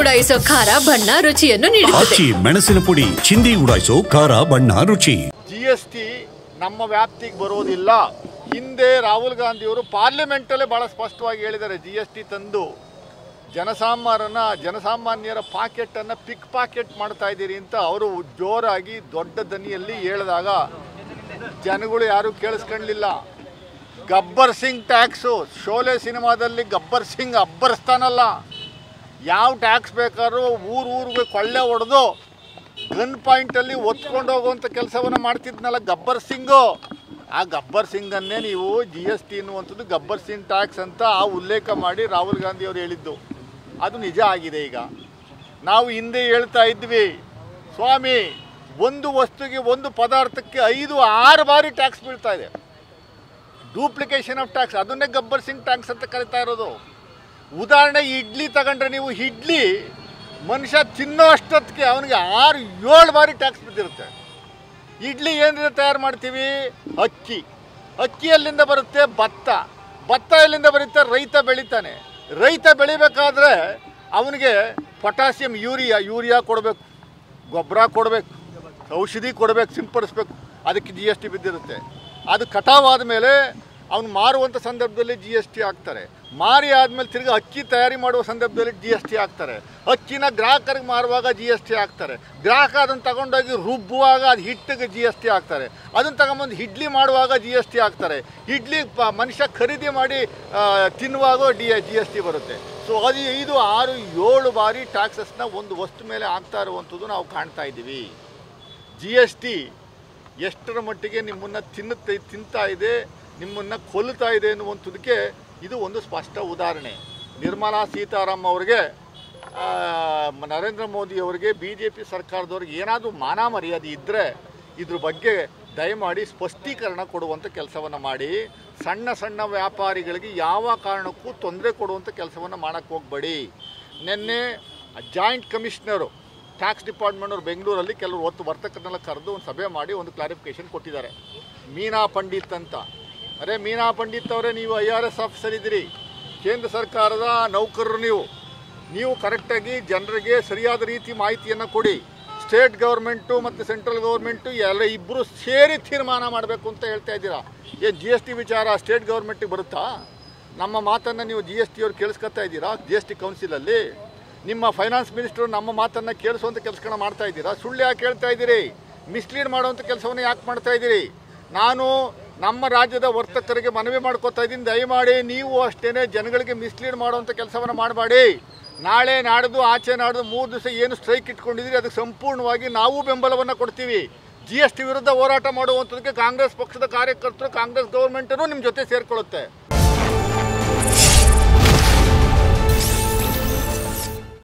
ಉಡಾಯಿಸೋ ಖಾರ ಬಣ್ಣ ರುಚಿಯನ್ನು ನೀಡುತ್ತದೆ. ಮೆಣಸಿನ ಪುಡಿ ಚಿಂದಿ ಉಡಾಯಿಸೋ ಖಾರ ಬಣ್ಣ ರುಚಿ. GST ನಮ್ಮ ವ್ಯಾಪ್ತಿಗೆ ಬರೋದಿಲ್ಲ. ಹಿಂದೆ ರಾಹುಲ್ ಗಾಂಧಿಯವರು ಪಾರ್ಲಿಮೆಂಟಲ್ಲೇ ಭಾಳ ಸ್ಪಷ್ಟವಾಗಿ ಹೇಳಿದ್ದಾರೆ, GST ತಂದು ಜನಸಾಮಾನ್ಯರ ಪಾಕೆಟನ್ನು ಪಿಕ್ ಪಾಕೆಟ್ ಮಾಡ್ತಾ ಇದ್ದೀರಿ ಅಂತ ಅವರು ಜೋರಾಗಿ ದೊಡ್ಡ ದನಿಯಲ್ಲಿ ಹೇಳಿದಾಗ ಜನಗಳು ಯಾರೂ ಕೇಳಿಸ್ಕೊಳ್ಳಲಿಲ್ಲ. ಗಬ್ಬರ್ ಸಿಂಗ್ ಟ್ಯಾಕ್ಸು, ಶೋಲೆ ಸಿನಿಮಾದಲ್ಲಿ ಗಬ್ಬರ್ ಸಿಂಗ್ ಅಬ್ಬರಿಸ್ತಾನಲ್ಲ, ಯಾವ ಟ್ಯಾಕ್ಸ್ ಬೇಕಾದ್ರೂ ಊರಿಗೆ ಕೊಳ್ಳೆ ಹೊಡೆದು ಗನ್ ಪಾಯಿಂಟಲ್ಲಿ ಒತ್ಕೊಂಡು ಹೋಗುವಂಥ ಕೆಲಸವನ್ನು ಮಾಡ್ತಿದ್ನಲ್ಲ ಗಬ್ಬರ್ ಸಿಂಗು. ಆ ಗಬ್ಬರ್ ಸಿಂಗನ್ನೇ ನೀವು GST ಅನ್ನುವಂಥದ್ದು ಗಬ್ಬರ್ ಸಿಂಗ್ ಟ್ಯಾಕ್ಸ್ ಅಂತ ಉಲ್ಲೇಖ ಮಾಡಿ ರಾಹುಲ್ ಗಾಂಧಿ ಅವರು ಹೇಳಿದ್ದು. ಅದು ನಿಜ ಆಗಿದೆ. ಈಗ ನಾವು ಹಿಂದೆ ಹೇಳ್ತಾ ಇದ್ವಿ, ಸ್ವಾಮಿ ಒಂದು ವಸ್ತುಗೆ ಒಂದು ಪದಾರ್ಥಕ್ಕೆ 5-6 ಬಾರಿ ಟ್ಯಾಕ್ಸ್ ಬೀಳ್ತಾ ಇದೆ, ಡೂಪ್ಲಿಕೇಶನ್ ಆಫ್ ಟ್ಯಾಕ್ಸ್, ಅದನ್ನೇ ಗಬ್ಬರ್ ಸಿಂಗ್ ಟ್ಯಾಕ್ಸ್ ಅಂತ ಕರಿತಾ ಇರೋದು. ಉದಾಹರಣೆ ಇಡ್ಲಿ ತಗೊಂಡ್ರೆ ನೀವು, ಇಡ್ಲಿ ಮನುಷ್ಯ ತಿನ್ನೋ ಅಷ್ಟೊತ್ತಿಗೆ ಅವನಿಗೆ 6-7 ಬಾರಿ ಟ್ಯಾಕ್ಸ್ ಬಿದ್ದಿರುತ್ತೆ. ಇಡ್ಲಿ ಏನಿದೆ ತಯಾರು ಮಾಡ್ತೀವಿ? ಅಕ್ಕಿ ಎಲ್ಲಿಂದ ಬರುತ್ತೆ? ಭತ್ತ ಎಲ್ಲಿಂದ ಬರುತ್ತೆ? ರೈತ ಬೆಳಿತಾನೆ. ರೈತ ಬೆಳಿಬೇಕಾದ್ರೆ ಅವನಿಗೆ ಪೊಟ್ಯಾಸಿಯಂ ಯೂರಿಯಾ ಕೊಡಬೇಕು, ಗೊಬ್ಬರ ಕೊಡಬೇಕು, ಔಷಧಿ ಕೊಡಬೇಕು, ಸಿಂಪಡಿಸ್ಬೇಕು, ಅದಕ್ಕೆ GST ಬಿದ್ದಿರುತ್ತೆ. ಅದು ಕಟಾವಾದ ಮೇಲೆ ಅವನು ಮಾರುವಂಥ ಸಂದರ್ಭದಲ್ಲಿ GST ಹಾಕ್ತಾರೆ. ಮಾರಿ ಆದಮೇಲೆ ತಿರ್ಗಿ ಅಕ್ಕಿ ತಯಾರಿ ಮಾಡುವ ಸಂದರ್ಭದಲ್ಲಿ GST ಹಾಕ್ತಾರೆ. ಅಕ್ಕಿನ ಗ್ರಾಹಕರಿಗೆ ಮಾರುವಾಗ GST ಹಾಕ್ತಾರೆ. ಗ್ರಾಹಕ ಅದನ್ನು ತಗೊಂಡೋಗಿ ರುಬ್ಬುವಾಗ ಅದು ಹಿಟ್ಟಿಗೆ GST ಹಾಕ್ತಾರೆ. ಅದನ್ನು ತಗೊಂಬಂದು ಇಡ್ಲಿ ಮಾಡುವಾಗ GST ಹಾಕ್ತಾರೆ. ಇಡ್ಲಿ ಮನುಷ್ಯ ಖರೀದಿ ಮಾಡಿ ತಿನ್ನುವಾಗ GST ಬರುತ್ತೆ. ಸೊ ಅದು 5-6-7 ಬಾರಿ ಟ್ಯಾಕ್ಸಸ್ನ ಒಂದು ವಸ್ತು ಮೇಲೆ ಆಗ್ತಾ ಇರುವಂಥದ್ದು ನಾವು ಕಾಣ್ತಾ ಇದ್ದೀವಿ. GST ಎಷ್ಟರ ಮಟ್ಟಿಗೆ ನಿಮ್ಮನ್ನು ತಿಂತಾ ಇದೆ, ನಿಮ್ಮನ್ನು ಕೊಲ್ಲುತ್ತಾ ಇದೆ ಎನ್ನುವಂಥದ್ದಕ್ಕೆ ಇದು ಒಂದು ಸ್ಪಷ್ಟ ಉದಾಹರಣೆ. ನಿರ್ಮಲಾ ಸೀತಾರಾಮನ್ ಅವರಿಗೆ, ನರೇಂದ್ರ ಮೋದಿ ಅವರಿಗೆ, BJP ಸರ್ಕಾರದವ್ರಿಗೆ ಏನಾದರೂ ಮಾನ ಮರ್ಯಾದೆ ಇದ್ದರೆ ಇದ್ರ ಬಗ್ಗೆ ದಯಮಾಡಿ ಸ್ಪಷ್ಟೀಕರಣ ಕೊಡುವಂಥ ಕೆಲಸವನ್ನು ಮಾಡಿ. ಸಣ್ಣ ವ್ಯಾಪಾರಿಗಳಿಗೆ ಯಾವ ಕಾರಣಕ್ಕೂ ತೊಂದರೆ ಕೊಡುವಂಥ ಕೆಲಸವನ್ನು ಮಾಡೋಕ್ಕೆ ಹೋಗಬೇಡಿ. ನಿನ್ನೆ ಜಾಯಿಂಟ್ ಕಮಿಷನರು ಟ್ಯಾಕ್ಸ್ ಡಿಪಾರ್ಟ್ಮೆಂಟ್ನವರು ಬೆಂಗಳೂರಲ್ಲಿ ಕೆಲವರು ವರ್ತಕರನ್ನೆಲ್ಲ ಕರೆದು ಒಂದು ಸಭೆ ಮಾಡಿ ಒಂದು ಕ್ಲಾರಿಫಿಕೇಷನ್ ಕೊಟ್ಟಿದ್ದಾರೆ. ಮೀನಾ ಪಂಡಿತ್ ಅಂತ. ಅರೆ ಮೀನಾ ಪಂಡಿತ್ ಅವರೇ, ನೀವು IRS ಆಫೀಸರ್ ಇದ್ದೀರಿ, ಕೇಂದ್ರ ಸರ್ಕಾರದ ನೌಕರರು, ನೀವು ಕರೆಕ್ಟಾಗಿ ಜನರಿಗೆ ಸರಿಯಾದ ರೀತಿ ಮಾಹಿತಿಯನ್ನು ಕೊಡಿ. ಸ್ಟೇಟ್ ಗೌರ್ಮೆಂಟು ಮತ್ತು ಸೆಂಟ್ರಲ್ ಗೌರ್ಮೆಂಟು ಇಬ್ಬರು ಸೇರಿ ತೀರ್ಮಾನ ಮಾಡಬೇಕು ಅಂತ ಹೇಳ್ತಾ ಇದ್ದೀರಾ. ಏನು GST ವಿಚಾರ ಸ್ಟೇಟ್ ಗೌರ್ಮೆಂಟಿಗೆ ಬರುತ್ತಾ? ನಮ್ಮ ಮಾತನ್ನು ನೀವು GST ಅವ್ರು ಕೇಳಿಸ್ಕೊತಾ ಇದ್ದೀರಾ? GST ಕೌನ್ಸಿಲಲ್ಲಿ ನಿಮ್ಮ ಫೈನಾನ್ಸ್ ಮಿನಿಸ್ಟರು ನಮ್ಮ ಮಾತನ್ನು ಕೇಳಿಸುವಂಥ ಕೆಲಸಗಳನ್ನ ಮಾಡ್ತಾ ಇದ್ದೀರಾ? ಸುಳ್ಳು ಯಾಕೆ ಹೇಳ್ತಾ ಇದ್ದೀರಿ? ಮಿಸ್ಲೀಡ್ ಮಾಡುವಂಥ ಕೆಲಸವನ್ನು ಯಾಕೆ ಮಾಡ್ತಾ ಇದ್ದೀರಿ? ನಾನು ನಮ್ಮ ರಾಜ್ಯದ ವರ್ತಕರಿಗೆ ಮನವಿ ಮಾಡ್ಕೋತಾ ಇದ್ದೀನಿ, ದಯಮಾಡಿ ನೀವು ಅಷ್ಟೇ ಜನಗಳಿಗೆ ಮಿಸ್ಲೀಡ್ ಮಾಡುವಂಥ ಕೆಲಸವನ್ನು ಮಾಡಬೇಡಿ. ನಾಳೆ ನಾಡ್ದು ಆಚೆ ನಾಡ್ದು 3 ದಿವಸ ಏನು ಸ್ಟ್ರೈಕ್ ಇಟ್ಕೊಂಡಿದ್ದೀರಿ ಅದಕ್ಕೆ ಸಂಪೂರ್ಣವಾಗಿ ನಾವು ಬೆಂಬಲವನ್ನು ಕೊಡ್ತೀವಿ. GST ವಿರುದ್ಧ ಹೋರಾಟ ಮಾಡುವಂಥದ್ದಕ್ಕೆ ಕಾಂಗ್ರೆಸ್ ಪಕ್ಷದ ಕಾರ್ಯಕರ್ತರು, ಕಾಂಗ್ರೆಸ್ ಗೌರ್ಮೆಂಟರು ನಿಮ್ಮ ಜೊತೆ ಸೇರಿಕೊಳ್ಳುತ್ತೆ.